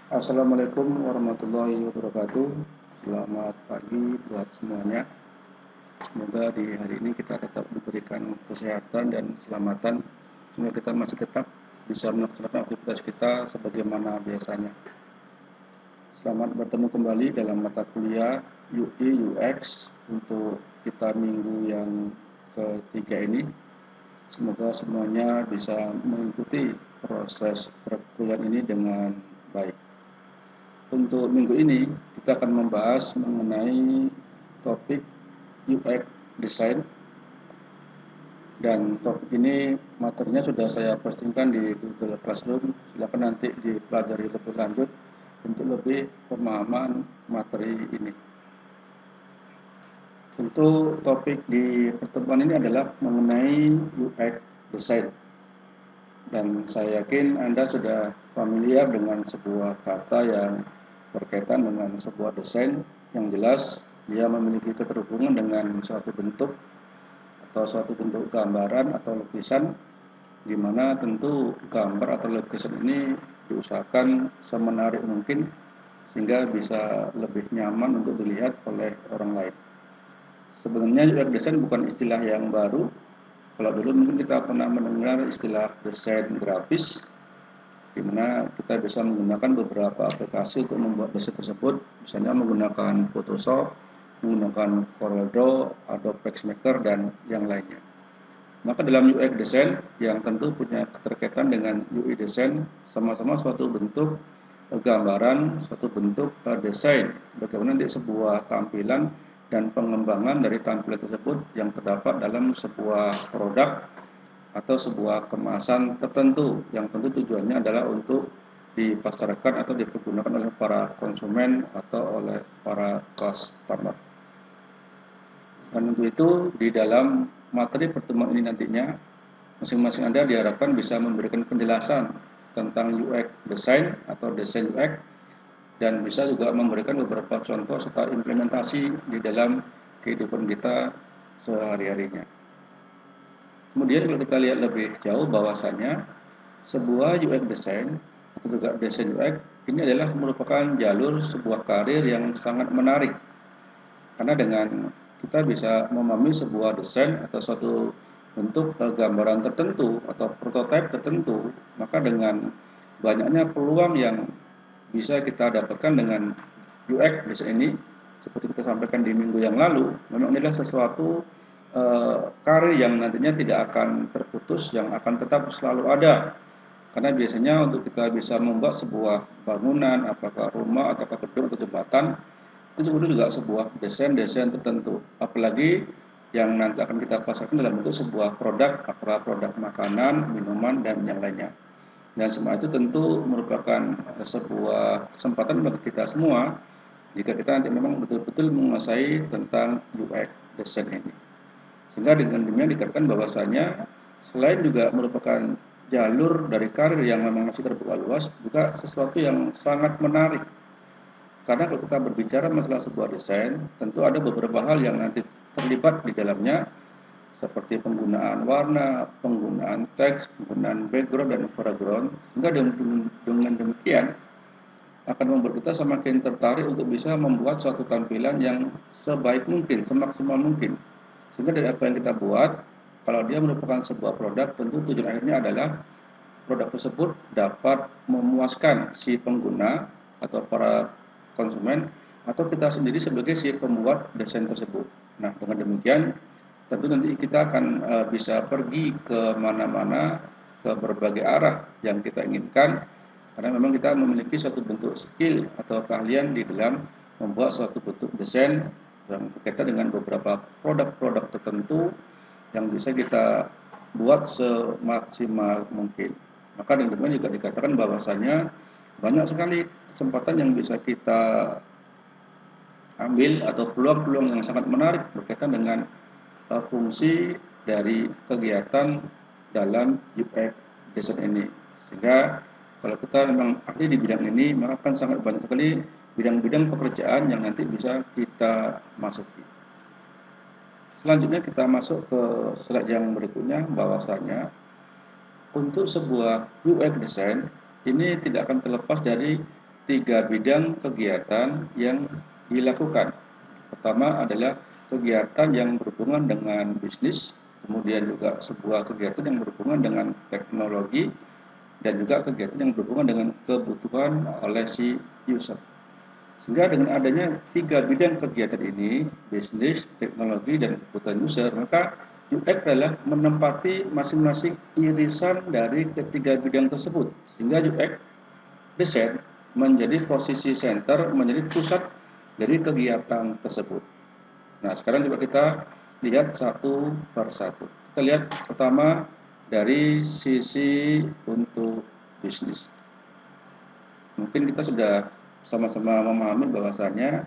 Assalamualaikum warahmatullahi wabarakatuh. Selamat pagi buat semuanya. Semoga di hari ini kita tetap diberikan kesehatan dan keselamatan. Semoga kita masih tetap bisa melaksanakan aktivitas kita sebagaimana biasanya. Selamat bertemu kembali dalam mata kuliah UI UX untuk kita minggu yang ketiga ini. Semoga semuanya bisa mengikuti proses perkuliahan ini dengan baik. Untuk minggu ini, kita akan membahas mengenai topik UX Design, dan topik ini materinya sudah saya postingkan di Google Classroom. Silakan nanti dipelajari lebih lanjut untuk lebih pemahaman materi ini. Untuk topik di pertemuan ini adalah mengenai UX Design, dan saya yakin Anda sudah familiar dengan sebuah kata yang berkaitan dengan sebuah desain. Yang jelas dia memiliki keterhubungan dengan suatu bentuk atau suatu bentuk gambaran atau lukisan, di mana tentu gambar atau lukisan ini diusahakan semenarik mungkin sehingga bisa lebih nyaman untuk dilihat oleh orang lain. Sebenarnya UX design bukan istilah yang baru. Kalau dulu mungkin kita pernah mendengar istilah desain grafis, di mana kita bisa menggunakan beberapa aplikasi untuk membuat desain tersebut, misalnya menggunakan Photoshop, menggunakan CorelDRAW, Adobe PageMaker, dan yang lainnya. Maka dalam UX design yang tentu punya keterkaitan dengan UI design, sama-sama suatu bentuk gambaran, suatu bentuk desain, bagaimana nanti sebuah tampilan dan pengembangan dari tampilan tersebut yang terdapat dalam sebuah produk atau sebuah kemasan tertentu yang tentu tujuannya adalah untuk dipasarkan atau dipergunakan oleh para konsumen atau oleh para customer. Dan untuk itu di dalam materi pertemuan ini nantinya masing-masing Anda diharapkan bisa memberikan penjelasan tentang UX design atau desain UX, dan bisa juga memberikan beberapa contoh serta implementasi di dalam kehidupan kita sehari-harinya. Kemudian kalau kita lihat lebih jauh bahwasannya sebuah UX design atau juga desain UX ini adalah merupakan jalur sebuah karir yang sangat menarik, karena dengan kita bisa memahami sebuah desain atau suatu bentuk gambaran tertentu atau prototipe tertentu, maka dengan banyaknya peluang yang bisa kita dapatkan dengan UX desain ini, seperti kita sampaikan di minggu yang lalu, memang inilah sesuatu karir yang nantinya tidak akan terputus, yang akan tetap selalu ada. Karena biasanya untuk kita bisa membuat sebuah bangunan, apakah rumah, apakah gedung atau jembatan, itu juga sebuah desain-desain tertentu. Apalagi yang nanti akan kita pasarkan dalam bentuk sebuah produk, apakah produk makanan, minuman, dan yang lainnya. Dan semua itu tentu merupakan sebuah kesempatan bagi kita semua jika kita nanti memang betul-betul menguasai tentang UX design ini. Sehingga dengan demikian dikatakan bahwasanya selain juga merupakan jalur dari karir yang memang masih terbuka luas, juga sesuatu yang sangat menarik. Karena kalau kita berbicara masalah sebuah desain, tentu ada beberapa hal yang nanti terlibat di dalamnya, seperti penggunaan warna, penggunaan teks, penggunaan background dan foreground, sehingga dengan demikian akan membuat kita semakin tertarik untuk bisa membuat suatu tampilan yang sebaik mungkin, semaksimal mungkin. Sehingga dari apa yang kita buat, kalau dia merupakan sebuah produk, tentu tujuan akhirnya adalah produk tersebut dapat memuaskan si pengguna atau para konsumen, atau kita sendiri sebagai si pembuat desain tersebut. Nah, dengan demikian tentu nanti kita akan bisa pergi ke mana-mana, ke berbagai arah yang kita inginkan, karena memang kita memiliki suatu bentuk skill atau keahlian di dalam membuat suatu bentuk desain yang berkaitan dengan beberapa produk-produk tertentu yang bisa kita buat semaksimal mungkin. Maka dengan demikian juga dikatakan bahwasanya banyak sekali kesempatan yang bisa kita ambil atau peluang-peluang yang sangat menarik berkaitan dengan fungsi dari kegiatan dalam UX design ini. Sehingga kalau kita memang ahli di bidang ini, maka akan sangat banyak sekali bidang-bidang pekerjaan yang nanti bisa kita masuki. Selanjutnya kita masuk ke slide yang berikutnya, bahwasanya untuk sebuah UX design ini tidak akan terlepas dari tiga bidang kegiatan yang dilakukan. Pertama adalah kegiatan yang berhubungan dengan bisnis, kemudian juga sebuah kegiatan yang berhubungan dengan teknologi, dan juga kegiatan yang berhubungan dengan kebutuhan oleh si user. Sehingga dengan adanya tiga bidang kegiatan ini, bisnis, teknologi, dan kebutuhan user, maka UX adalah menempati masing-masing irisan dari ketiga bidang tersebut. Sehingga UX design menjadi posisi center, menjadi pusat dari kegiatan tersebut. Nah, sekarang coba kita lihat satu per satu. Kita lihat pertama dari sisi untuk bisnis. Mungkin kita sudah sama-sama memahami bahwasanya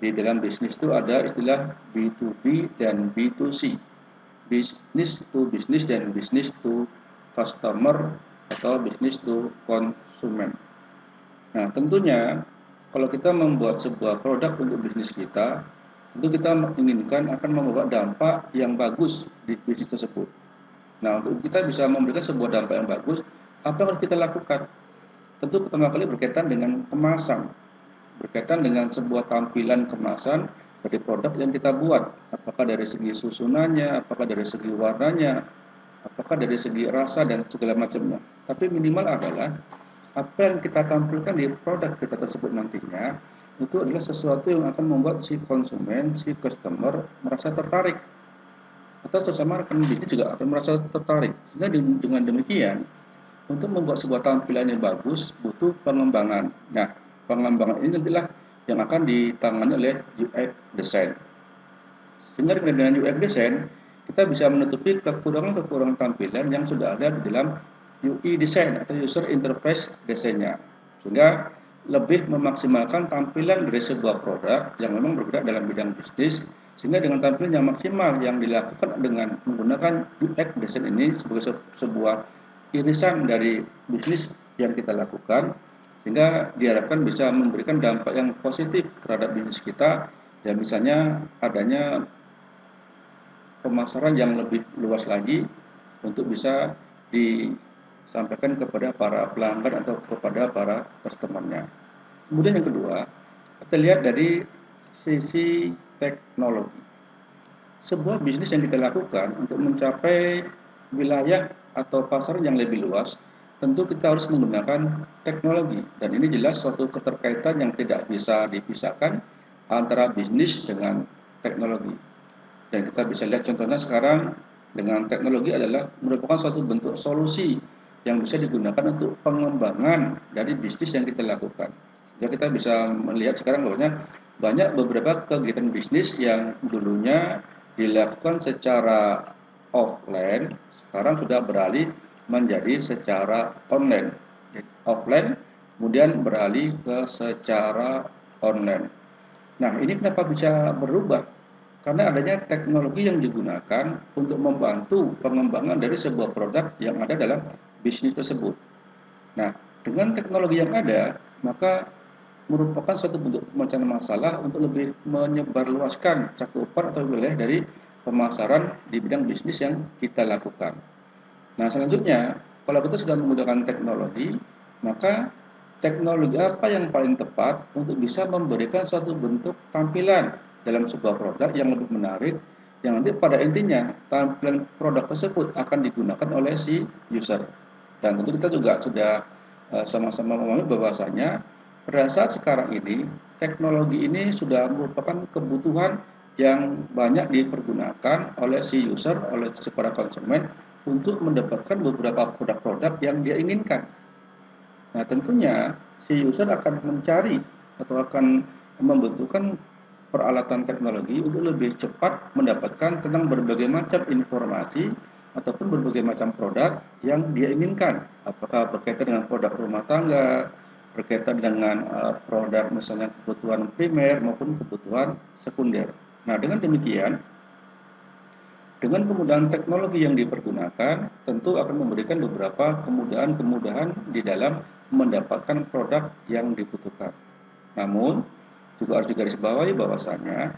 di dalam bisnis itu ada istilah B2B dan B2C. Business to business dan business to customer atau business to konsumen. Nah, tentunya kalau kita membuat sebuah produk untuk bisnis kita, tentu kita menginginkan akan membawa dampak yang bagus di bisnis tersebut. Nah, untuk kita bisa memberikan sebuah dampak yang bagus, apa yang harus kita lakukan? Tentu pertama kali berkaitan dengan kemasan, berkaitan dengan sebuah tampilan kemasan dari produk yang kita buat. Apakah dari segi susunannya, apakah dari segi warnanya, apakah dari segi rasa dan segala macamnya. Tapi minimal adalah apa yang kita tampilkan di produk kita tersebut nantinya itu adalah sesuatu yang akan membuat si konsumen, si customer merasa tertarik, atau sesama rekan bisnis juga akan merasa tertarik. Sehingga dengan demikian, untuk membuat sebuah tampilan yang bagus butuh pengembangan. Nah, pengembangan ini nantilah yang akan ditangani oleh UX design. Sehingga dengan UX design kita bisa menutupi kekurangan-kekurangan tampilan yang sudah ada di dalam UI design atau user interface desainnya, sehingga lebih memaksimalkan tampilan dari sebuah produk yang memang bergerak dalam bidang bisnis, sehingga dengan tampilan yang maksimal yang dilakukan dengan menggunakan UX design ini sebagai sebuah irisan dari bisnis yang kita lakukan, sehingga diharapkan bisa memberikan dampak yang positif terhadap bisnis kita, dan misalnya adanya pemasaran yang lebih luas lagi untuk bisa disampaikan kepada para pelanggan atau kepada para customer-nya. Kemudian yang kedua, kita lihat dari sisi teknologi. Sebuah bisnis yang kita lakukan untuk mencapai wilayah atau pasar yang lebih luas, tentu kita harus menggunakan teknologi. Dan ini jelas suatu keterkaitan yang tidak bisa dipisahkan antara bisnis dengan teknologi. Dan kita bisa lihat contohnya sekarang dengan teknologi adalah merupakan suatu bentuk solusi yang bisa digunakan untuk pengembangan dari bisnis yang kita lakukan. Jadi kita bisa melihat sekarang bahwa banyak beberapa kegiatan bisnis yang dulunya dilakukan secara offline, sekarang sudah beralih menjadi secara online. Offline kemudian beralih ke secara online. Nah, ini kenapa bisa berubah? Karena adanya teknologi yang digunakan untuk membantu pengembangan dari sebuah produk yang ada dalam bisnis tersebut. Nah, dengan teknologi yang ada, maka merupakan suatu bentuk pemecahan masalah untuk lebih menyebarluaskan cakupan atau wilayah dari pemasaran di bidang bisnis yang kita lakukan. Nah, selanjutnya, kalau kita sudah menggunakan teknologi, maka teknologi apa yang paling tepat untuk bisa memberikan suatu bentuk tampilan dalam sebuah produk yang lebih menarik, yang nanti pada intinya tampilan produk tersebut akan digunakan oleh si user. Dan tentu kita juga sudah sama-sama memahami bahwasanya pada saat sekarang ini, teknologi ini sudah merupakan kebutuhan yang banyak dipergunakan oleh si user, oleh si para konsumen untuk mendapatkan beberapa produk-produk yang dia inginkan. Nah, tentunya si user akan mencari atau akan membutuhkan peralatan teknologi untuk lebih cepat mendapatkan tentang berbagai macam informasi ataupun berbagai macam produk yang dia inginkan. Apakah berkaitan dengan produk rumah tangga, berkaitan dengan produk misalnya kebutuhan primer maupun kebutuhan sekunder. Nah, dengan demikian, dengan penggunaan teknologi yang dipergunakan, tentu akan memberikan beberapa kemudahan-kemudahan di dalam mendapatkan produk yang dibutuhkan. Namun, juga harus digarisbawahi bahwasanya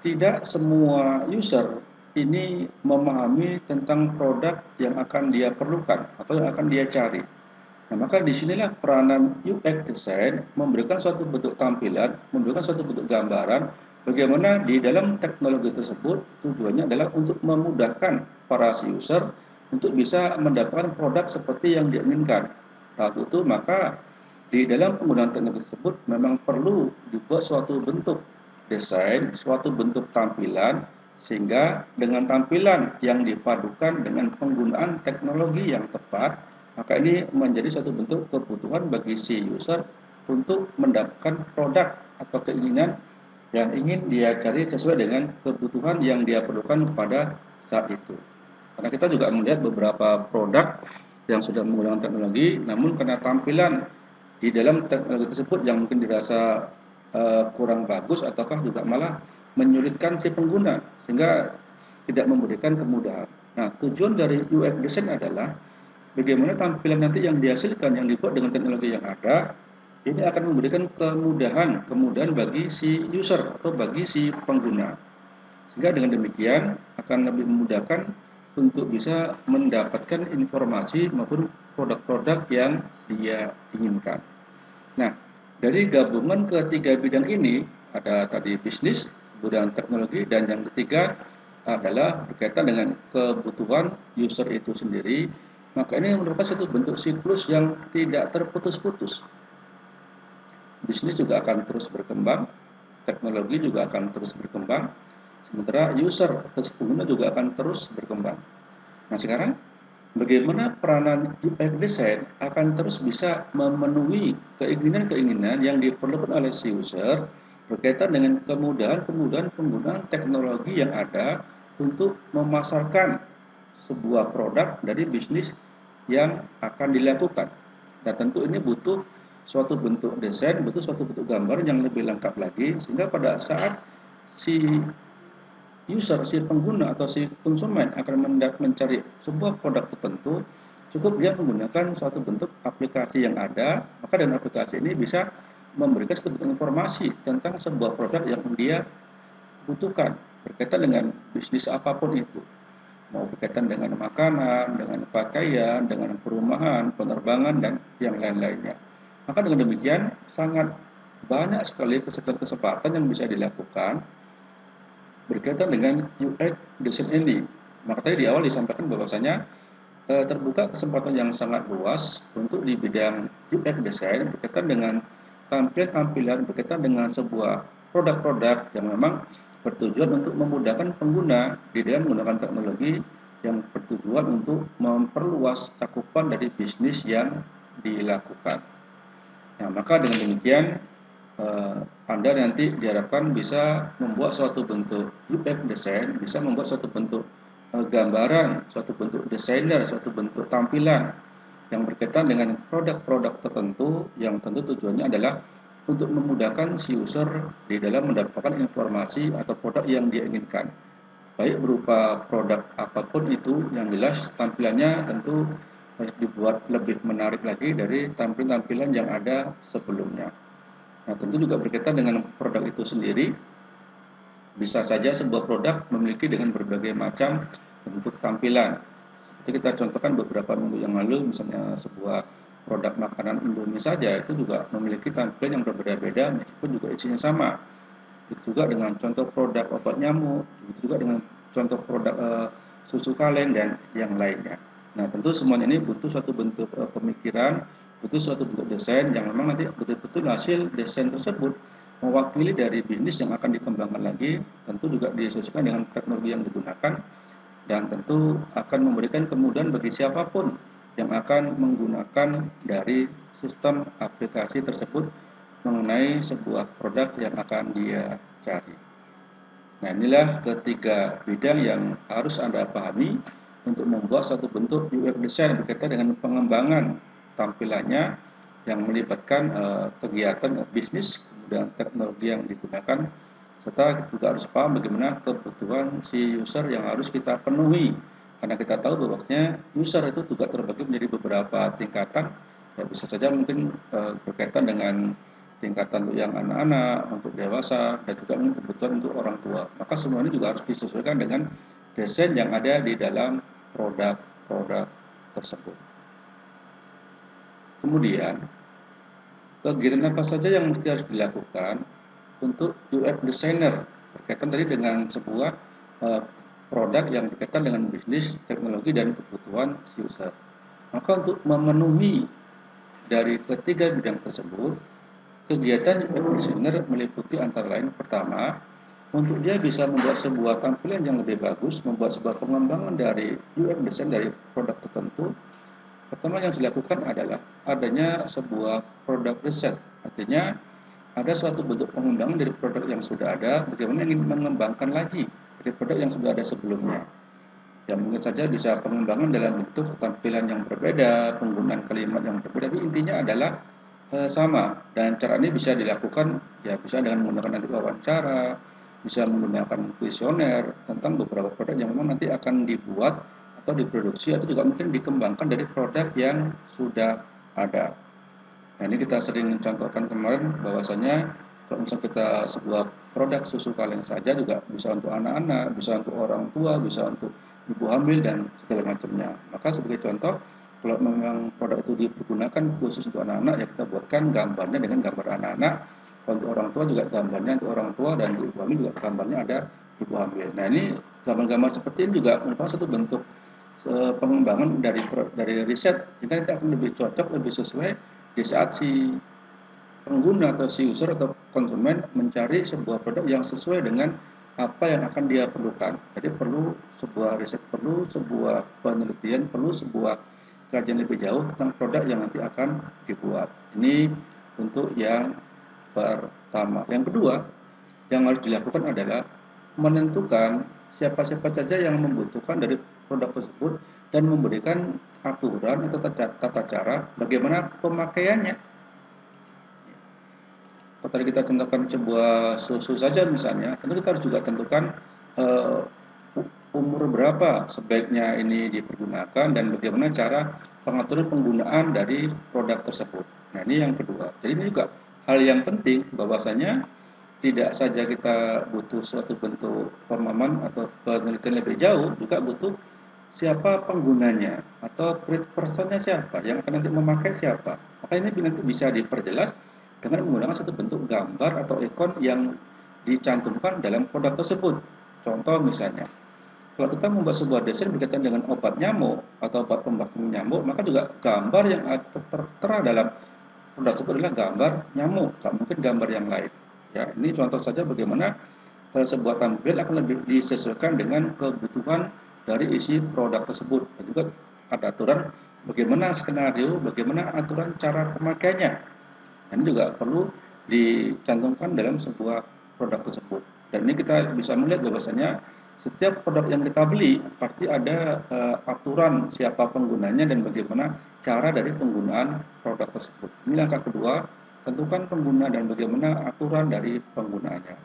tidak semua user ini memahami tentang produk yang akan dia perlukan atau yang akan dia cari. Nah, maka disinilah peranan UX design memberikan suatu bentuk tampilan, memberikan suatu bentuk gambaran, bagaimana di dalam teknologi tersebut tujuannya adalah untuk memudahkan para si user untuk bisa mendapatkan produk seperti yang diinginkan. Saat itu maka di dalam penggunaan teknologi tersebut memang perlu dibuat suatu bentuk desain, suatu bentuk tampilan, sehingga dengan tampilan yang dipadukan dengan penggunaan teknologi yang tepat, maka ini menjadi satu bentuk kebutuhan bagi si user untuk mendapatkan produk atau keinginan yang ingin dia cari sesuai dengan kebutuhan yang dia perlukan pada saat itu. Karena kita juga melihat beberapa produk yang sudah menggunakan teknologi, namun karena tampilan di dalam teknologi tersebut yang mungkin dirasa kurang bagus ataukah juga malah menyulitkan si pengguna sehingga tidak memberikan kemudahan. Nah, tujuan dari UX design adalah bagaimana tampilan nanti yang dihasilkan yang dibuat dengan teknologi yang ada ini akan memberikan kemudahan bagi si user atau bagi si pengguna. Sehingga dengan demikian akan lebih memudahkan untuk bisa mendapatkan informasi maupun produk-produk yang dia inginkan. Nah, dari gabungan ketiga bidang ini ada tadi bisnis, kemudian teknologi, dan yang ketiga adalah berkaitan dengan kebutuhan user itu sendiri. Maka ini merupakan satu bentuk siklus yang tidak terputus-putus. Bisnis juga akan terus berkembang, teknologi juga akan terus berkembang, sementara user atau pengguna juga akan terus berkembang. Nah, sekarang bagaimana peranan UX design akan terus bisa memenuhi keinginan-keinginan yang diperlukan oleh si user berkaitan dengan kemudahan-kemudahan penggunaan teknologi yang ada untuk memasarkan sebuah produk dari bisnis yang akan dilakukan. Dan tentu ini butuh suatu bentuk desain, butuh suatu bentuk gambar yang lebih lengkap lagi, sehingga pada saat si user, si pengguna atau si konsumen akan mencari sebuah produk tertentu, cukup dia menggunakan suatu bentuk aplikasi yang ada, maka dengan aplikasi ini bisa memberikan satu bentuk informasi tentang sebuah produk yang dia butuhkan berkaitan dengan bisnis apapun itu, mau berkaitan dengan makanan, dengan pakaian, dengan perumahan, penerbangan, dan yang lain-lainnya. Maka dengan demikian sangat banyak sekali kesempatan yang bisa dilakukan berkaitan dengan UX design ini. Maka tadi di awal disampaikan bahwasanya terbuka kesempatan yang sangat luas untuk di bidang UX design berkaitan dengan tampilan-tampilan, berkaitan dengan sebuah produk-produk yang memang bertujuan untuk memudahkan pengguna di dalam menggunakan teknologi yang bertujuan untuk memperluas cakupan dari bisnis yang dilakukan. Nah, maka dengan demikian Anda nanti diharapkan bisa membuat suatu bentuk UX design, bisa membuat suatu bentuk gambaran, suatu bentuk desainer, suatu bentuk tampilan yang berkaitan dengan produk-produk tertentu yang tentu tujuannya adalah untuk memudahkan si user di dalam mendapatkan informasi atau produk yang dia inginkan. Baik berupa produk apapun itu, yang jelas tampilannya tentu harus dibuat lebih menarik lagi dari tampilan-tampilan yang ada sebelumnya. Nah, tentu juga berkaitan dengan produk itu sendiri. Bisa saja sebuah produk memiliki dengan berbagai macam bentuk tampilan. Seperti kita contohkan beberapa minggu yang lalu, misalnya sebuah produk makanan Indomie saja itu juga memiliki tampilan yang berbeda-beda meskipun juga isinya sama. Itu juga dengan contoh produk obat nyamuk, itu juga dengan contoh produk susu kaleng dan yang lainnya. Nah, tentu semuanya ini butuh suatu bentuk pemikiran, butuh suatu bentuk desain yang memang nanti betul-betul hasil desain tersebut mewakili dari bisnis yang akan dikembangkan lagi, tentu juga disesuaikan dengan teknologi yang digunakan dan tentu akan memberikan kemudahan bagi siapapun yang akan menggunakan dari sistem aplikasi tersebut mengenai sebuah produk yang akan dia cari. Nah, inilah ketiga bidang yang harus Anda pahami untuk membuat satu bentuk UX design berkaitan dengan pengembangan tampilannya yang melibatkan kegiatan bisnis, kemudian teknologi yang digunakan, serta juga harus paham bagaimana kebutuhan si user yang harus kita penuhi. Karena kita tahu bahwasanya user itu juga terbagi menjadi beberapa tingkatan, ya bisa saja mungkin berkaitan dengan tingkatan untuk yang anak-anak, untuk dewasa, dan juga mungkin kebutuhan untuk orang tua. Maka semua ini juga harus disesuaikan dengan desain yang ada di dalam produk-produk tersebut. Kemudian, kegiatan apa saja yang mesti harus dilakukan untuk UX designer berkaitan tadi dengan sebuah uh, produk yang berkaitan dengan bisnis, teknologi, dan kebutuhan si user. Maka untuk memenuhi dari ketiga bidang tersebut, kegiatan UX designer meliputi antara lain pertama, untuk dia bisa membuat sebuah tampilan yang lebih bagus, membuat sebuah pengembangan dari UX design dari produk tertentu. Pertama yang dilakukan adalah adanya sebuah produk riset. Artinya ada suatu bentuk pengembangan dari produk yang sudah ada, bagaimana ingin mengembangkan lagi dari produk yang sudah ada sebelumnya. Ya mungkin saja bisa pengembangan dalam bentuk tampilan yang berbeda, penggunaan kalimat yang berbeda, tapi intinya adalah sama. Dan cara ini bisa dilakukan ya bisa dengan menggunakan nanti wawancara, bisa menggunakan kuesioner tentang beberapa produk yang memang nanti akan dibuat atau diproduksi atau juga mungkin dikembangkan dari produk yang sudah ada. Nah, ini kita sering contohkan kemarin bahwasanya kalau misalnya kita sebuah produk susu kaleng saja juga bisa untuk anak-anak, bisa untuk orang tua, bisa untuk ibu hamil dan segala macamnya. Maka sebagai contoh, kalau memang produk itu dipergunakan khusus untuk anak-anak, ya kita buatkan gambarnya dengan gambar anak-anak. Kalau untuk orang tua juga gambarnya untuk orang tua dan untuk ibu hamil juga gambarnya ada ibu hamil. Nah, ini gambar-gambar seperti ini juga merupakan satu bentuk pengembangan dari riset, sehingga kita akan lebih cocok, lebih sesuai di saat si pengguna atau si user atau konsumen mencari sebuah produk yang sesuai dengan apa yang akan dia perlukan. Jadi perlu sebuah riset, perlu sebuah penelitian, perlu sebuah kajian lebih jauh tentang produk yang nanti akan dibuat. Ini untuk yang pertama. Yang kedua, yang harus dilakukan adalah menentukan siapa-siapa saja yang membutuhkan dari produk tersebut dan memberikan aturan atau tata cara bagaimana pemakaiannya. Kalau tadi kita tentukan sebuah susu saja misalnya, tentu kita harus juga tentukan uh, umur berapa sebaiknya ini dipergunakan dan bagaimana cara pengaturan penggunaan dari produk tersebut. Nah, ini yang kedua. Jadi ini juga hal yang penting bahwasanya tidak saja kita butuh suatu bentuk pemahaman atau penelitian lebih jauh, juga butuh siapa penggunanya atau trade personnya siapa, yang akan nanti memakai siapa. Maka ini nanti bisa diperjelas dengan menggunakan satu bentuk gambar atau ikon yang dicantumkan dalam produk tersebut. Contoh misalnya, kalau kita membuat sebuah desain berkaitan dengan obat nyamuk atau obat pembunuh nyamuk, maka juga gambar yang tertera dalam produk tersebut adalah gambar nyamuk, tak mungkin gambar yang lain. Ya, ini contoh saja bagaimana sebuah tampil akan lebih disesuaikan dengan kebutuhan dari isi produk tersebut. Dan juga ada aturan bagaimana skenario, bagaimana aturan cara pemakaiannya. Dan ini juga perlu dicantumkan dalam sebuah produk tersebut. Dan ini kita bisa melihat bahwasanya setiap produk yang kita beli pasti ada aturan siapa penggunanya dan bagaimana cara dari penggunaan produk tersebut. Ini langkah kedua, tentukan pengguna dan bagaimana aturan dari penggunaannya.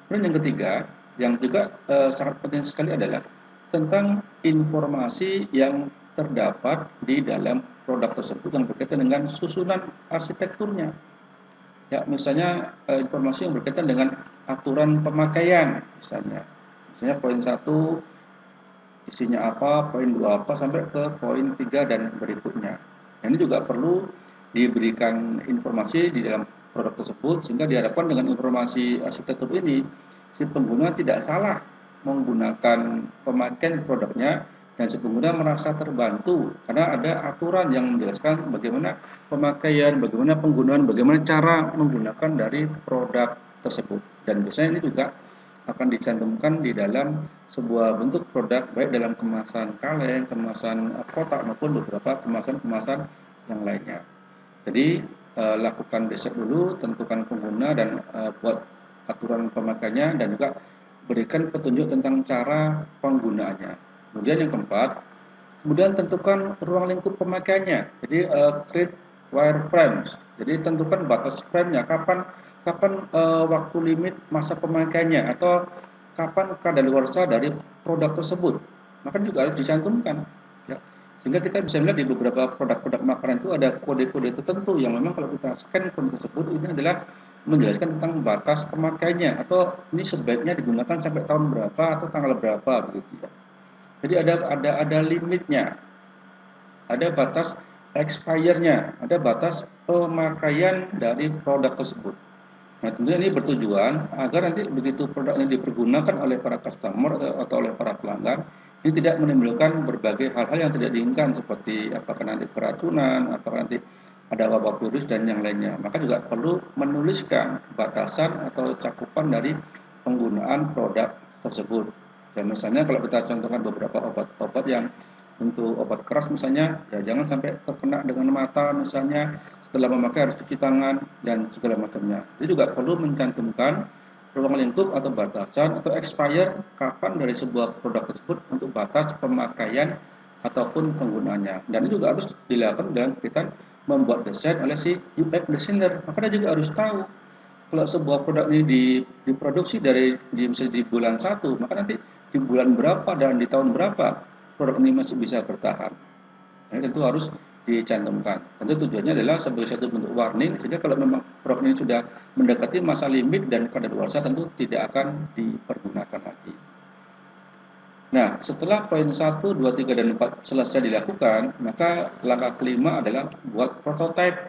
Kemudian yang ketiga, yang juga sangat penting sekali adalah tentang informasi yang terdapat di dalam produk tersebut yang berkaitan dengan susunan arsitekturnya. Ya, misalnya informasi yang berkaitan dengan aturan pemakaian, misalnya poin 1 isinya apa, poin 2 apa, sampai ke poin 3 dan berikutnya. Nah, ini juga perlu diberikan informasi di dalam produk tersebut, sehingga diharapkan dengan informasi arsitektur ini, si pengguna tidak salah menggunakan pemakaian produknya, dan si pengguna merasa terbantu, karena ada aturan yang menjelaskan bagaimana pemakaian, bagaimana penggunaan, bagaimana cara menggunakan dari produk tersebut. Dan biasanya ini juga akan dicantumkan di dalam sebuah bentuk produk baik dalam kemasan kaleng, kemasan kotak maupun beberapa kemasan-kemasan yang lainnya. Jadi lakukan riset dulu, tentukan pengguna dan buat aturan pemakaiannya dan juga berikan petunjuk tentang cara penggunaannya. Kemudian yang keempat, kemudian tentukan ruang lingkup pemakaiannya. Jadi create wireframes. Jadi tentukan batas frame-nya, kapan waktu limit masa pemakaiannya atau kapan kadaluarsa dari produk tersebut. Maka juga harus dicantumkan. Ya. Sehingga kita bisa melihat di beberapa produk-produk makanan itu ada kode-kode tertentu yang memang kalau kita scan kode tersebut ini adalah menjelaskan tentang batas pemakaiannya atau ini sebaiknya digunakan sampai tahun berapa atau tanggal berapa begitu ya. Jadi ada limitnya, ada batas expirednya, ada batas pemakaian dari produk tersebut. Nah, tentunya ini bertujuan agar nanti begitu produk ini dipergunakan oleh para customer atau oleh para pelanggan, ini tidak menimbulkan berbagai hal-hal yang tidak diinginkan seperti apakah nanti keracunan, apakah nanti ada wabah virus dan yang lainnya. Maka juga perlu menuliskan batasan atau cakupan dari penggunaan produk tersebut. Dan misalnya kalau kita contohkan beberapa obat-obat yang untuk obat keras misalnya, ya jangan sampai terkena dengan mata misalnya, setelah memakai harus cuci tangan dan segala macamnya. Jadi juga perlu mencantumkan ruang lingkup atau batasan atau expire kapan dari sebuah produk tersebut untuk batas pemakaian ataupun penggunaannya. Dan ini juga harus dilakukan dengan kita membuat desain oleh si UX designer. Maka dia juga harus tahu kalau sebuah produk ini diproduksi misalnya di bulan 1, maka nanti di bulan berapa dan di tahun berapa produk ini masih bisa bertahan. Nah, tentu harus dicantumkan. Tentu tujuannya adalah sebagai satu bentuk warning, sehingga kalau memang produk ini sudah mendekati masa limit dan kadaluarsa tentu tidak akan dipergunakan lagi. Nah, setelah poin 1, 2, 3, dan 4 selesai dilakukan, maka langkah kelima adalah buat prototipe.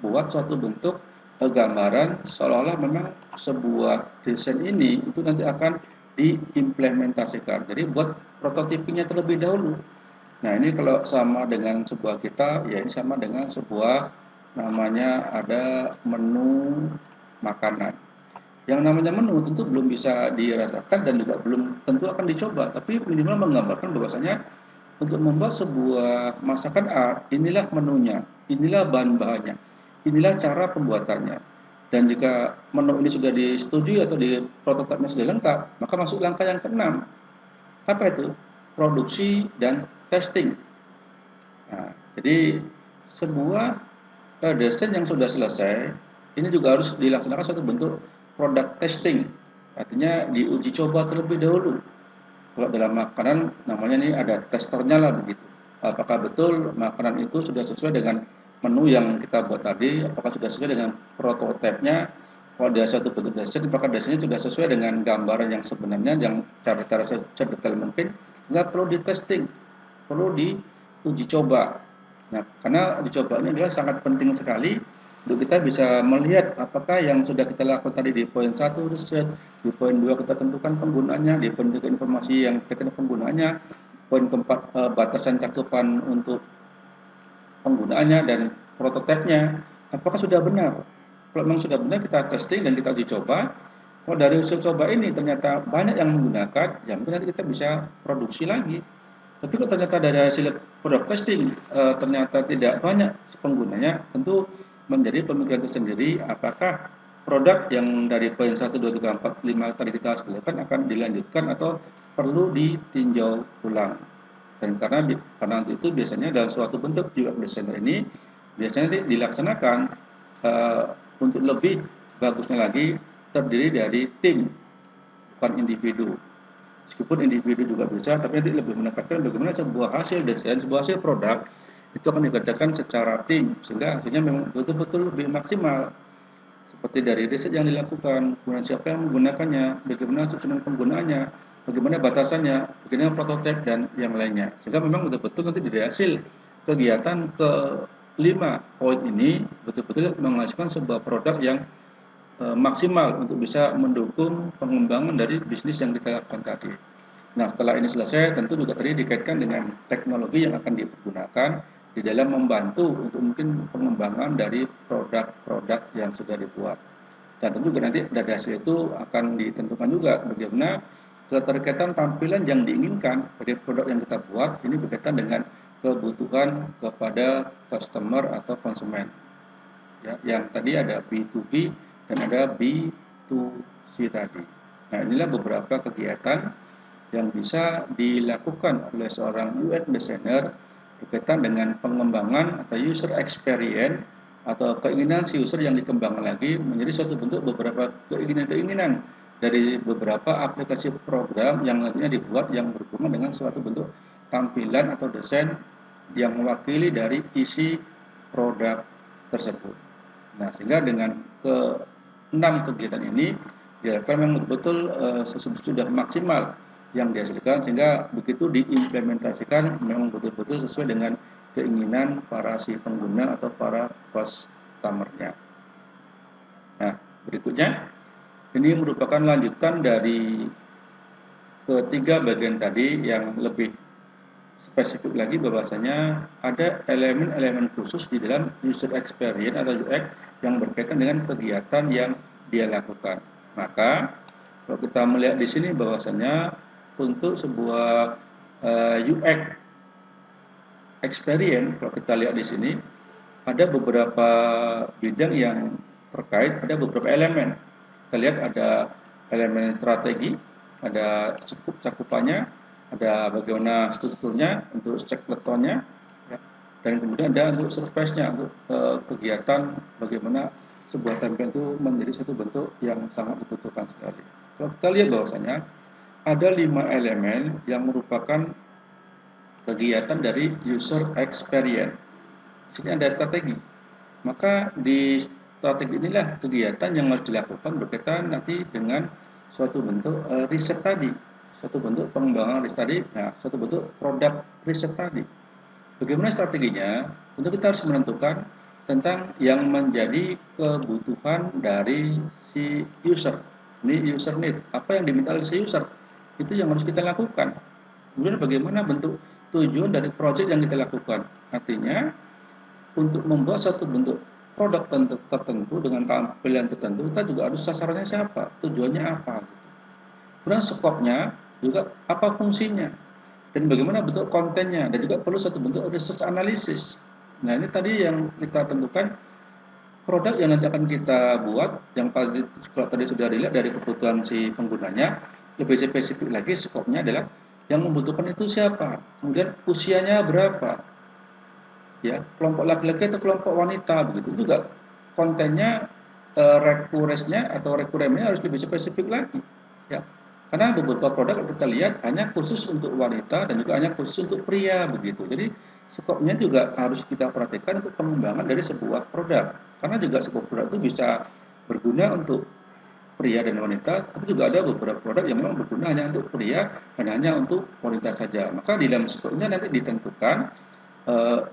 Buat suatu bentuk gambaran seolah-olah memang sebuah desain ini itu nanti akan diimplementasikan. Jadi buat prototipenya terlebih dahulu. Nah, ini kalau sama dengan sebuah kita, ya ini sama dengan sebuah namanya ada menu makanan. Yang namanya menu tentu belum bisa dirasakan dan juga belum tentu akan dicoba, tapi minimal menggambarkan bahwasanya untuk membuat sebuah masakan A, inilah menunya, inilah bahan-bahannya, inilah cara pembuatannya. Dan jika menu ini sudah disetujui atau di prototipenya sudah lengkap, maka masuk langkah yang keenam. Apa itu? Produksi dan testing. Nah, jadi sebuah desain yang sudah selesai, ini juga harus dilaksanakan suatu bentuk product testing. Artinya diuji coba terlebih dahulu. Kalau dalam makanan namanya ini ada testernya lah begitu. Apakah betul makanan itu sudah sesuai dengan menu yang kita buat tadi? Apakah sudah sesuai dengan prototipenya? Kalau ada satu bentuk desain, apakah desainnya sudah sesuai dengan gambaran yang sebenarnya, yang cara-cara sedetail mungkin? Nggak perlu di testing, perlu diuji coba. Nah, karena uji coba ini adalah sangat penting sekali untuk kita bisa melihat apakah yang sudah kita lakukan tadi di poin 1 riset, di poin 2 kita tentukan penggunaannya, di poin 3 informasi yang kita penggunaannya, poin keempat batasan cakupan untuk penggunaannya dan prototipenya, apakah sudah benar? Kalau memang sudah benar kita testing dan kita uji coba. Kalau dari uji coba ini ternyata banyak yang menggunakan, ya mungkin nanti kita bisa produksi lagi. Tapi kalau ternyata dari hasil produk testing ternyata tidak banyak penggunanya, tentu menjadi pemikiran tersendiri apakah produk yang dari poin 1, 2, 3, 4, 5 tadi kita sebutkan akan dilanjutkan atau perlu ditinjau ulang. Dan karena itu biasanya dalam suatu bentuk UX designer ini biasanya dilaksanakan untuk lebih bagusnya lagi terdiri dari tim, bukan individu. Meskipun individu juga bisa, tapi nanti lebih menekankan bagaimana sebuah hasil desain, sebuah hasil produk itu akan dikerjakan secara tim, sehingga hasilnya memang betul-betul lebih maksimal. Seperti dari riset yang dilakukan, kemudian siapa yang menggunakannya, bagaimana susunan penggunaannya, bagaimana batasannya, bagaimana prototip dan yang lainnya. Sehingga memang betul-betul nanti dari hasil kegiatan ke-5 poin ini betul-betul menghasilkan sebuah produk yang maksimal untuk bisa mendukung pengembangan dari bisnis yang kita lakukan tadi. Nah, setelah ini selesai, tentu juga tadi dikaitkan dengan teknologi yang akan digunakan di dalam membantu untuk mungkin pengembangan dari produk-produk yang sudah dibuat. Dan tentu juga nanti dari hasil itu akan ditentukan juga bagaimana keterkaitan tampilan yang diinginkan dari produk yang kita buat ini berkaitan dengan kebutuhan kepada customer atau konsumen. Ya, yang tadi ada B2B dan ada B2C tadi. Nah, inilah beberapa kegiatan yang bisa dilakukan oleh seorang UX designer berkaitan dengan pengembangan atau user experience atau keinginan si user yang dikembangkan lagi menjadi suatu bentuk beberapa keinginan-keinginan dari beberapa aplikasi program yang nantinya dibuat yang berhubungan dengan suatu bentuk tampilan atau desain yang mewakili dari isi produk tersebut. Nah, sehingga dengan ke-6 kegiatan ini diharapkan memang betul-betul sudah maksimal yang dihasilkan, sehingga begitu diimplementasikan memang betul-betul sesuai dengan keinginan para si pengguna atau para customer-nya. Nah, berikutnya ini merupakan lanjutan dari ketiga bagian tadi yang lebih spesifik lagi, bahwasanya ada elemen-elemen khusus di dalam user experience atau UX yang berkaitan dengan kegiatan yang dia lakukan. Maka kalau kita melihat di sini bahwasanya untuk sebuah UX experience, kalau kita lihat di sini ada beberapa bidang yang terkait, ada beberapa elemen. Kita lihat ada elemen strategi, ada cakupannya, ada bagaimana strukturnya untuk cek letonnya, ya. Dan kemudian ada untuk surface-nya, untuk kegiatan bagaimana sebuah template itu menjadi satu bentuk yang sangat dibutuhkan sekali. Kalau kita lihat bahwasanya ada 5 elemen yang merupakan kegiatan dari user experience. Di sini ada strategi. Maka di strategi inilah kegiatan yang harus dilakukan berkaitan nanti dengan suatu bentuk riset tadi, suatu bentuk pengembangan riset tadi, nah, suatu bentuk produk riset tadi. Bagaimana strateginya? Tentu kita harus menentukan tentang yang menjadi kebutuhan dari si user. Ini user need, apa yang diminta oleh si user, itu yang harus kita lakukan. Kemudian bagaimana bentuk tujuan dari proyek yang kita lakukan. Artinya untuk membuat satu bentuk produk tertentu dengan tampilan tertentu, kita juga harus sasarannya siapa, tujuannya apa. Kemudian skopnya juga apa fungsinya, dan bagaimana bentuk kontennya, dan juga perlu satu bentuk research analisis. Nah, ini tadi yang kita tentukan produk yang nanti akan kita buat, yang tadi sudah dilihat dari kebutuhan si penggunanya. Lebih spesifik lagi, skopnya adalah yang membutuhkan itu siapa, kemudian usianya berapa, ya, kelompok laki-laki atau kelompok wanita, begitu juga kontennya, request-nya atau requirement-nya harus lebih spesifik lagi, ya. Karena beberapa produk kita lihat hanya khusus untuk wanita dan juga hanya khusus untuk pria, begitu. Jadi skopnya juga harus kita perhatikan untuk pengembangan dari sebuah produk. Karena juga sebuah produk itu bisa berguna untuk pria dan wanita, tapi juga ada beberapa produk yang memang berguna hanya untuk pria dan hanya untuk wanita saja. Maka di dalam skopnya nanti ditentukan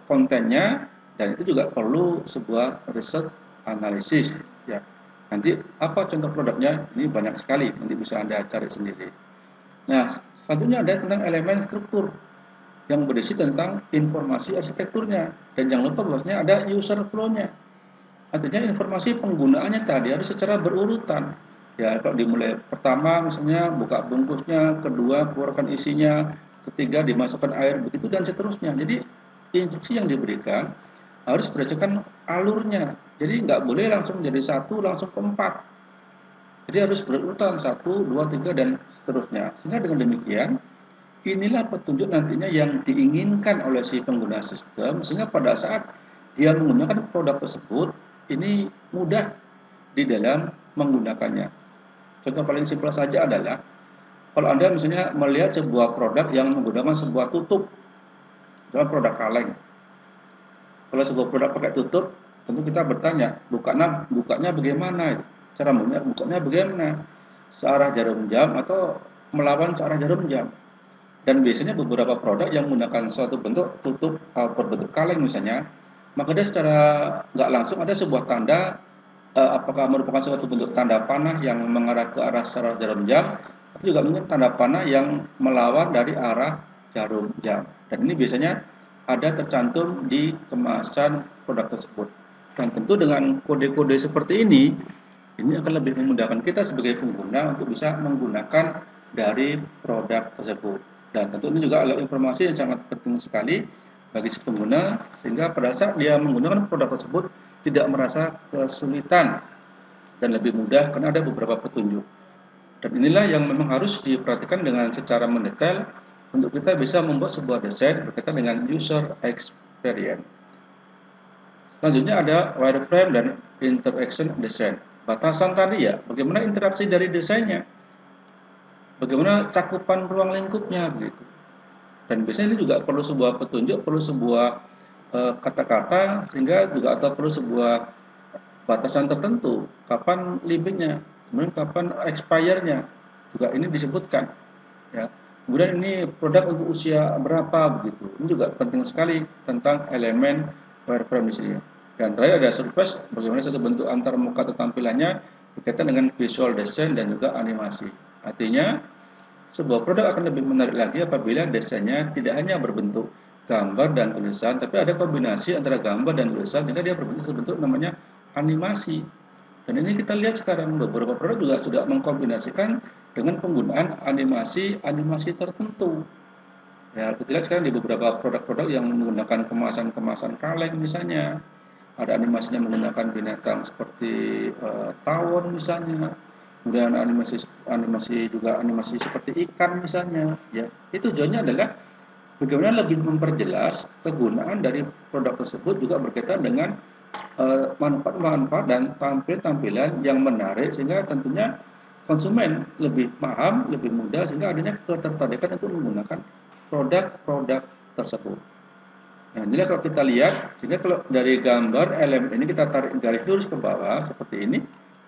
kontennya, dan itu juga perlu sebuah riset analisis, ya. Nanti apa contoh produknya, ini banyak sekali, nanti bisa Anda cari sendiri. Nah, selanjutnya ada tentang elemen struktur yang berisi tentang informasi arsitekturnya, dan jangan lupa bahwasanya ada user flow-nya. Artinya informasi penggunaannya tadi harus secara berurutan. Ya, kalau dimulai pertama misalnya buka bungkusnya, kedua keluarkan isinya, ketiga dimasukkan air, begitu dan seterusnya. Jadi instruksi yang diberikan harus berdasarkan alurnya. Jadi nggak boleh langsung jadi satu langsung ke empat. Jadi harus berurutan satu, dua, tiga dan seterusnya. Sehingga dengan demikian inilah petunjuk nantinya yang diinginkan oleh si pengguna sistem, sehingga pada saat dia menggunakan produk tersebut ini mudah di dalam menggunakannya. Contoh paling simpel saja adalah kalau Anda misalnya melihat sebuah produk yang menggunakan sebuah tutup, misalnya produk kaleng. Kalau sebuah produk pakai tutup, tentu kita bertanya, bukanya bagaimana? Cara bukanya bagaimana? Searah jarum jam atau melawan searah jarum jam? Dan biasanya beberapa produk yang menggunakan suatu bentuk tutup berbentuk kaleng misalnya, maka dia secara nggak langsung ada sebuah tanda, apakah merupakan suatu bentuk tanda panah yang mengarah ke arah searah jarum jam, atau juga mungkin tanda panah yang melawan dari arah jarum jam. Dan ini biasanya ada tercantum di kemasan produk tersebut. Dan tentu dengan kode-kode seperti ini akan lebih memudahkan kita sebagai pengguna untuk bisa menggunakan dari produk tersebut. Dan tentu ini juga adalah informasi yang sangat penting sekali bagi si pengguna, sehingga pada saat dia menggunakan produk tersebut tidak merasa kesulitan dan lebih mudah karena ada beberapa petunjuk. Dan inilah yang memang harus diperhatikan dengan secara mendetail untuk kita bisa membuat sebuah desain berkaitan dengan user experience. Selanjutnya ada wireframe dan interaction design. Batasan tadi ya, bagaimana interaksi dari desainnya, bagaimana cakupan ruang lingkupnya, begitu. Dan biasanya ini juga perlu sebuah petunjuk, perlu sebuah kata-kata, sehingga juga atau perlu sebuah batasan tertentu, kapan limitnya, kemudian kapan expire-nya, juga ini disebutkan, ya. Kemudian ini produk untuk usia berapa begitu. Ini juga penting sekali tentang elemen wireframe di sini. Dan terakhir ada surface, bagaimana satu bentuk antar muka atau tampilannya berkaitan dengan visual design dan juga animasi. Artinya, sebuah produk akan lebih menarik lagi apabila desainnya tidak hanya berbentuk gambar dan tulisan, tapi ada kombinasi antara gambar dan tulisan, sehingga dia berbentuk namanya animasi. Dan ini kita lihat sekarang beberapa produk juga sudah mengkombinasikan dengan penggunaan animasi tertentu. Ya, kita lihat sekarang di beberapa produk-produk yang menggunakan kemasan-kemasan kaleng misalnya, ada animasinya menggunakan binatang seperti tawon misalnya, kemudian animasi juga animasi seperti ikan misalnya. Ya, itu tujuannya adalah bagaimana lebih memperjelas kegunaan dari produk tersebut juga berkaitan dengan manfaat-manfaat dan tampilan yang menarik sehingga tentunya konsumen lebih paham, lebih mudah sehingga adanya ketertarikan untuk menggunakan produk-produk tersebut. Nah, inilah kalau kita lihat, sehingga kalau dari gambar elemen ini kita tarik garis lurus ke bawah seperti ini,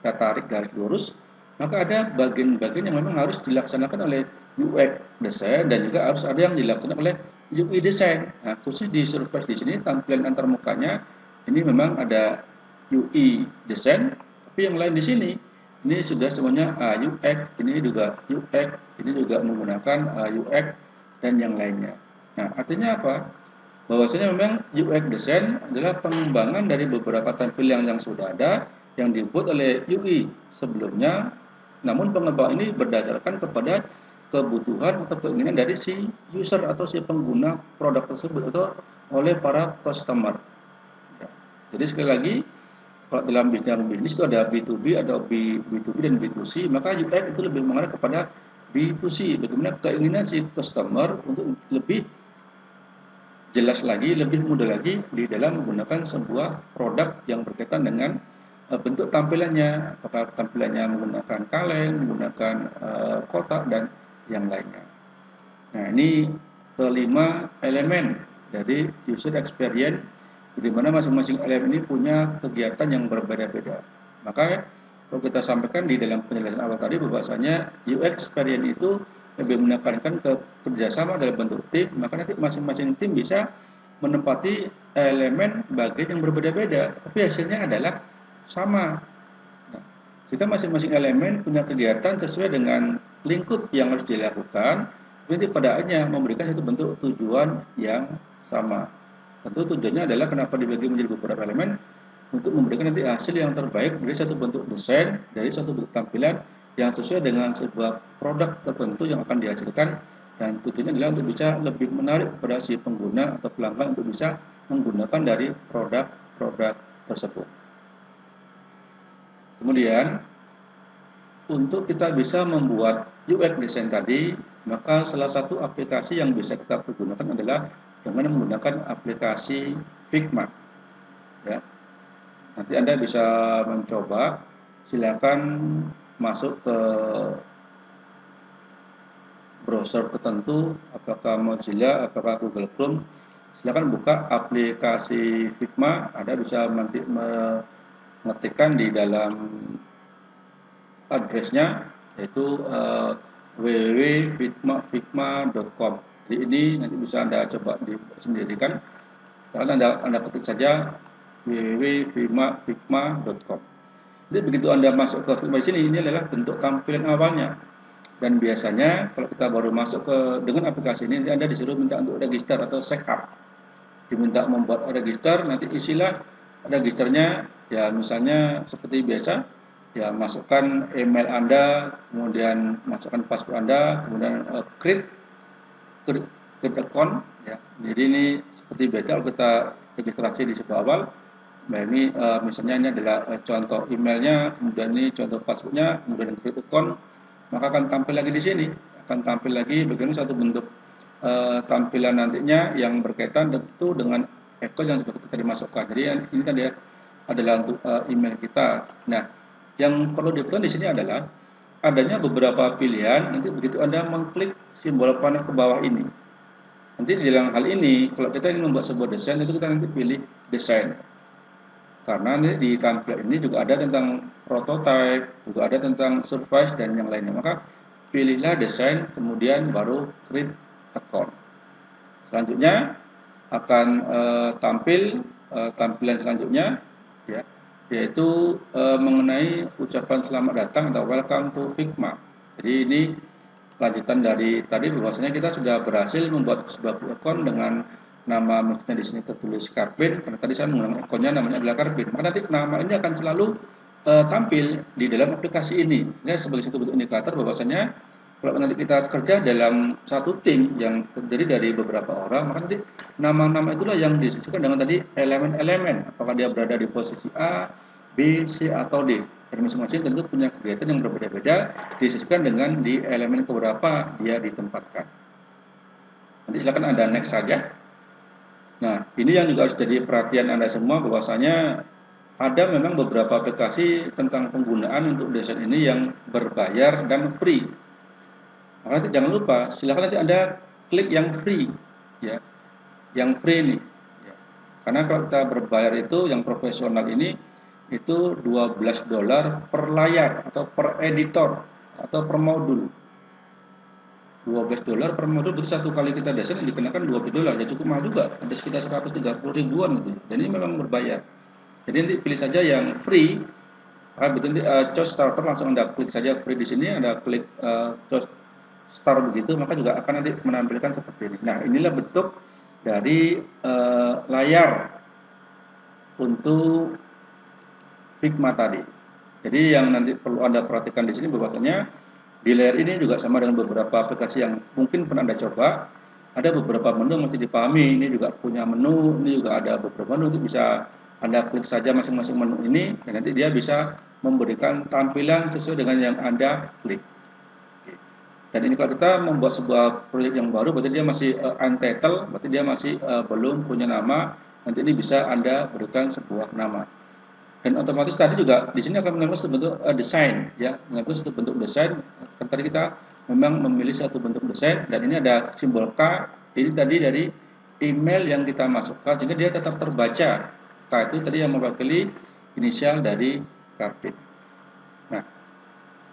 kita tarik garis lurus, maka ada bagian-bagian yang memang harus dilaksanakan oleh UX design dan juga harus ada yang dilaksanakan oleh UI design. Nah, khusus di surface di sini tampilan antar mukanya ini memang ada UI design, tapi yang lain di sini ini sudah semuanya UX, ini juga UX, ini juga menggunakan UX dan yang lainnya. Nah, artinya apa? Bahwasanya memang UX design adalah pengembangan dari beberapa tampilan yang sudah ada yang dibuat oleh UI sebelumnya, namun pengembangan ini berdasarkan kepada kebutuhan atau keinginan dari si user atau si pengguna produk tersebut atau oleh para customer. Ya. Jadi sekali lagi, kalau dalam bisnis itu ada B2B, ada B2B dan B2C, maka UX itu lebih mengarah kepada B2C, bagaimana keinginan si customer untuk lebih jelas lagi, lebih mudah lagi di dalam menggunakan sebuah produk yang berkaitan dengan bentuk tampilannya, apakah tampilannya menggunakan kaleng, menggunakan kotak dan yang lainnya. Nah, ini kelima elemen dari user experience, di mana masing-masing elemen ini punya kegiatan yang berbeda-beda. Maka kalau kita sampaikan di dalam penjelasan awal tadi bahwasanya UX experience itu lebih menekankan ke kerjasama dalam bentuk tim, maka nanti masing-masing tim bisa menempati elemen bagian yang berbeda-beda, tapi hasilnya adalah sama. Nah, jika masing-masing elemen punya kegiatan sesuai dengan lingkup yang harus dilakukan, nanti pada akhirnya memberikan satu bentuk tujuan yang sama. Tentu tujuannya adalah kenapa dibagi menjadi beberapa elemen, untuk memberikan nanti hasil yang terbaik dari satu bentuk desain, dari satu bentuk tampilan yang sesuai dengan sebuah produk tertentu yang akan dihasilkan, dan tujuannya adalah untuk bisa lebih menarik kepada si pengguna atau pelanggan untuk bisa menggunakan dari produk-produk tersebut. Kemudian untuk kita bisa membuat UX design tadi, maka salah satu aplikasi yang bisa kita pergunakan adalah dengan menggunakan aplikasi Figma. Ya. Nanti Anda bisa mencoba, silakan masuk ke browser tertentu, apakah Mozilla, apakah Google Chrome, silakan buka aplikasi Figma. Anda bisa nanti mengetikkan di dalam addressnya yaitu www.figma.com. Jadi ini nanti bisa Anda coba sendirikan. Karena Anda ketik saja www.figma.com. Jadi begitu Anda masuk ke Figma di sini, ini adalah bentuk tampilan awalnya. Dan biasanya kalau kita baru masuk ke dengan aplikasi ini, Anda disuruh minta untuk register atau sign up. Diminta membuat register, nanti isilah registernya ya misalnya seperti biasa, ya masukkan email Anda, kemudian masukkan password Anda, kemudian create account ya. Jadi ini seperti biasa kalau kita registrasi di situ awal. Nah ini misalnya ini adalah contoh emailnya, kemudian ini contoh passwordnya, kemudian create account, maka akan tampil lagi di sini, akan tampil lagi bagaimana satu bentuk tampilan nantinya yang berkaitan tentu dengan account yang sudah kita dimasukkan. Jadi ini kan dia adalah untuk email kita. Nah, yang perlu diketahui di sini adalah adanya beberapa pilihan. Nanti begitu Anda mengklik simbol panah ke bawah ini, nanti di dalam hal ini kalau kita ingin membuat sebuah desain itu kita nanti pilih desain. Karena nanti di tampilan ini juga ada tentang prototype, juga ada tentang surface dan yang lainnya. Maka pilihlah desain, kemudian baru create account. Selanjutnya akan tampil tampilan selanjutnya, ya, yaitu mengenai ucapan selamat datang atau welcome to Figma. Jadi ini lanjutan dari tadi, bahwasanya kita sudah berhasil membuat sebuah account dengan nama, maksudnya di sini tertulis Carbon, karena tadi saya menggunakan akunnya namanya adalah Carbon. Maka nanti nama ini akan selalu tampil di dalam aplikasi ini, ya, sebagai satu bentuk indikator bahwasanya kalau nanti kita kerja dalam satu tim yang terdiri dari beberapa orang, maka nanti nama-nama itulah yang disesuaikan dengan tadi elemen-elemen, apakah dia berada di posisi A, B, C, atau D. Dan masing-masing tentu punya kegiatan yang berbeda-beda, disesuaikan dengan di elemen keberapa dia ditempatkan. Nanti silakan Anda next saja. Nah, ini yang juga harus jadi perhatian Anda semua, bahwasanya ada memang beberapa aplikasi tentang penggunaan untuk desain ini yang berbayar dan free. Maka nanti jangan lupa, silakan nanti Anda klik yang free, ya, yang free nih. Ya. Karena kalau kita berbayar itu, yang profesional ini itu $12 per layar atau per editor atau per modul. $12 per modul, berarti satu kali kita desain dikenakan $12, ya cukup mahal juga, ada sekitar 130 ribuan gitu. Dan ini memang berbayar. Jadi nanti pilih saja yang free. Betul, choose starter, langsung Anda klik saja free di sini, Anda klik choose start begitu, maka juga akan nanti menampilkan seperti ini. Nah, inilah bentuk dari layar untuk Figma tadi. Jadi yang nanti perlu Anda perhatikan di sini bahwasanya di layar ini juga sama dengan beberapa aplikasi yang mungkin pernah Anda coba. Ada beberapa menu yang mesti dipahami. Ini juga punya menu, ini juga ada beberapa menu, itu bisa Anda klik saja masing-masing menu ini, dan nanti dia bisa memberikan tampilan sesuai dengan yang Anda klik. Dan ini kalau kita membuat sebuah proyek yang baru, berarti dia masih untitled, berarti dia masih belum punya nama. Nanti ini bisa Anda berikan sebuah nama. Dan otomatis tadi juga di sini akan mengambil sebentuk desain, ya, mengambil satu bentuk desain. Kan tadi kita memang memilih satu bentuk desain, dan ini ada simbol K. Ini tadi dari email yang kita masukkan, sehingga dia tetap terbaca. K itu tadi yang mewakili inisial dari Carbon. Nah,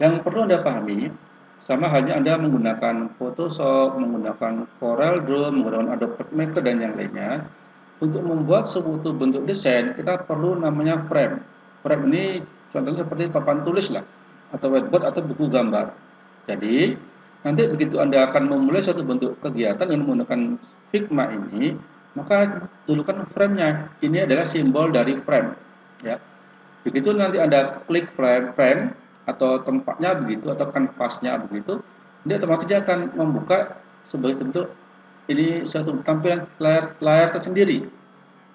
yang perlu Anda pahami, sama halnya Anda menggunakan Photoshop, menggunakan CorelDRAW, menggunakan Adobe PaintMaker, dan yang lainnya. Untuk membuat suatu bentuk desain, kita perlu namanya frame. Frame ini contohnya seperti papan tulis lah, atau whiteboard, atau buku gambar. Jadi, nanti begitu Anda akan memulai suatu bentuk kegiatan dengan menggunakan Figma ini, maka dulukan frame-nya. Ini adalah simbol dari frame. Ya. Begitu nanti Anda klik frame atau tempatnya begitu, atau kanvasnya begitu, dia otomatis dia akan membuka sebagai bentuk ini suatu tampilan layar tersendiri,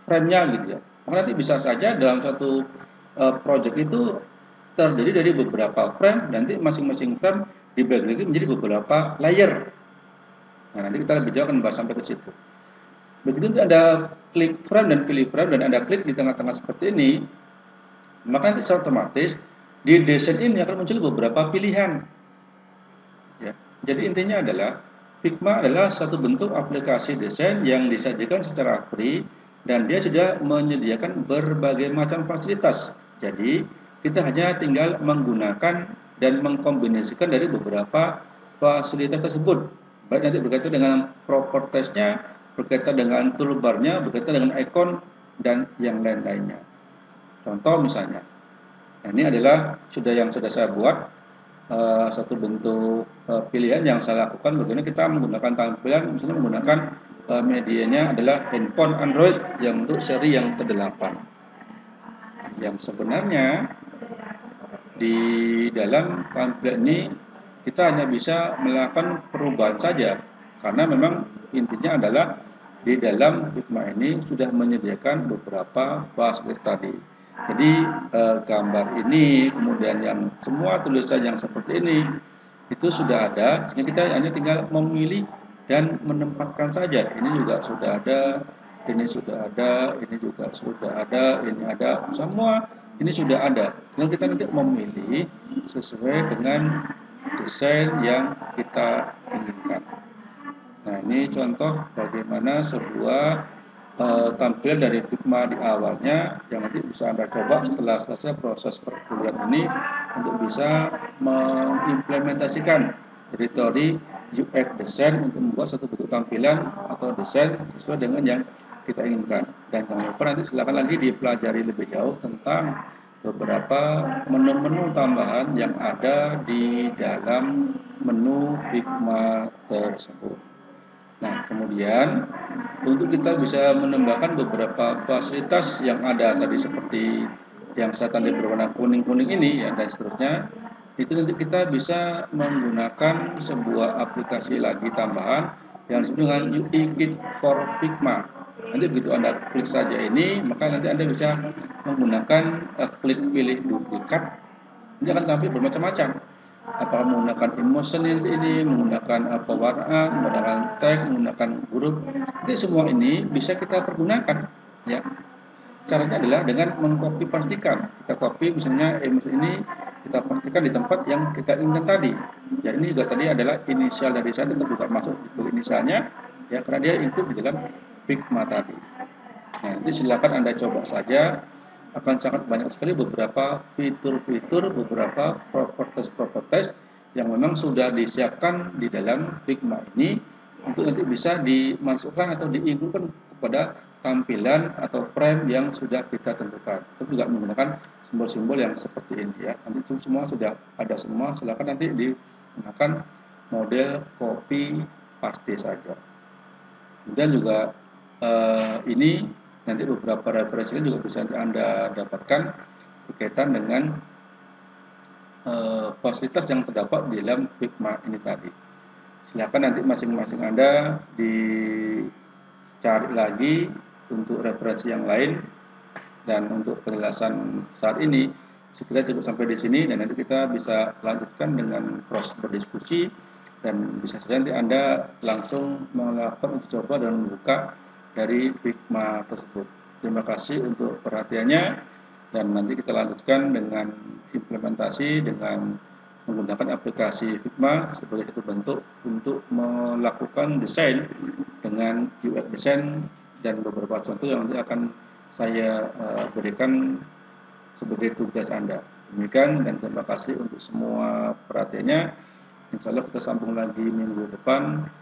frame-nya gitu ya. Maka nanti bisa saja dalam suatu project itu terdiri dari beberapa frame, dan nanti masing-masing frame dibagi lagi menjadi beberapa layer. Nah, nanti kita lebih jauh akan bahas sampai ke situ. Begitu Anda klik frame dan pilih frame, dan Anda klik di tengah-tengah seperti ini, maka nanti secara otomatis di desain ini akan muncul beberapa pilihan. Ya. Jadi intinya adalah Figma adalah satu bentuk aplikasi desain yang disajikan secara free, dan dia sudah menyediakan berbagai macam fasilitas. Jadi kita hanya tinggal menggunakan dan mengkombinasikan dari beberapa fasilitas tersebut. Baik nanti berkaitan dengan propertiesnya, berkaitan dengan toolbarnya, berkaitan dengan icon, dan yang lain-lainnya. Contoh misalnya, nah ini adalah yang sudah saya buat. Satu bentuk pilihan yang saya lakukan, bagaimana kita menggunakan tampilan, misalnya menggunakan medianya adalah handphone Android yang untuk seri yang ke-8. Yang sebenarnya di dalam tampilan ini kita hanya bisa melakukan perubahan saja, karena memang intinya adalah di dalam Figma ini sudah menyediakan beberapa fasilitas tadi. Jadi gambar ini, kemudian yang semua tulisan yang seperti ini, itu sudah ada. Jadi kita hanya tinggal memilih dan menempatkan saja. Ini juga sudah ada, ini sudah ada, ini juga sudah ada, ini ada, semua ini sudah ada. Tinggal kita nanti memilih sesuai dengan desain yang kita inginkan. Nah, ini contoh bagaimana sebuah tampilan dari Figma di awalnya, yang nanti bisa Anda coba setelah selesai proses perkuliahan ini untuk bisa mengimplementasikan Jadi teori UX design untuk membuat satu bentuk tampilan atau desain sesuai dengan yang kita inginkan. Dan jangan lupa nanti silakan lagi dipelajari lebih jauh tentang beberapa menu-menu tambahan yang ada di dalam menu Figma tersebut. Nah, kemudian untuk kita bisa menambahkan beberapa fasilitas yang ada tadi seperti yang saya tadi berwarna kuning-kuning ini ya dan seterusnya, itu nanti kita bisa menggunakan sebuah aplikasi lagi tambahan yang disebut dengan UI Kit for Figma. Nanti begitu Anda klik saja ini, maka nanti Anda bisa menggunakan klik pilih duplikat, ini akan tampil bermacam-macam. Apakah menggunakan emotion ini, menggunakan pewarnaan, menggunakan tag, menggunakan huruf, jadi semua ini bisa kita pergunakan. Ya, caranya adalah dengan mengcopy pastikan. Kita copy misalnya emotion ini kita pastikan di tempat yang kita inginkan tadi. Ya ini juga tadi adalah inisial dari saya tetap juga masuk di inisialnya, ya karena dia include di dalam Figma tadi. Nah, nanti silakan Anda coba saja, akan sangat banyak sekali beberapa fitur-fitur, beberapa properties yang memang sudah disiapkan di dalam Figma ini untuk nanti bisa dimasukkan atau diinputkan kepada tampilan atau frame yang sudah kita tentukan. Itu juga menggunakan simbol-simbol yang seperti ini ya. Nanti itu semua sudah ada semua, silakan nanti digunakan model copy paste saja. Kemudian juga ini nanti beberapa referensinya juga bisa Anda dapatkan berkaitan dengan fasilitas yang terdapat di dalam Figma ini tadi. Silakan nanti masing-masing Anda dicari lagi untuk referensi yang lain, dan untuk penjelasan saat ini sekiranya cukup sampai di sini, dan nanti kita bisa lanjutkan dengan proses berdiskusi dan bisa saja nanti Anda langsung melakukan uji coba dan membuka dari Figma tersebut. Terima kasih untuk perhatiannya, dan nanti kita lanjutkan dengan implementasi dengan menggunakan aplikasi Figma sebagai satu bentuk untuk melakukan desain dengan UX design dan beberapa contoh yang nanti akan saya berikan sebagai tugas Anda. Demikian dan terima kasih untuk semua perhatiannya. Insya Allah kita sambung lagi minggu depan.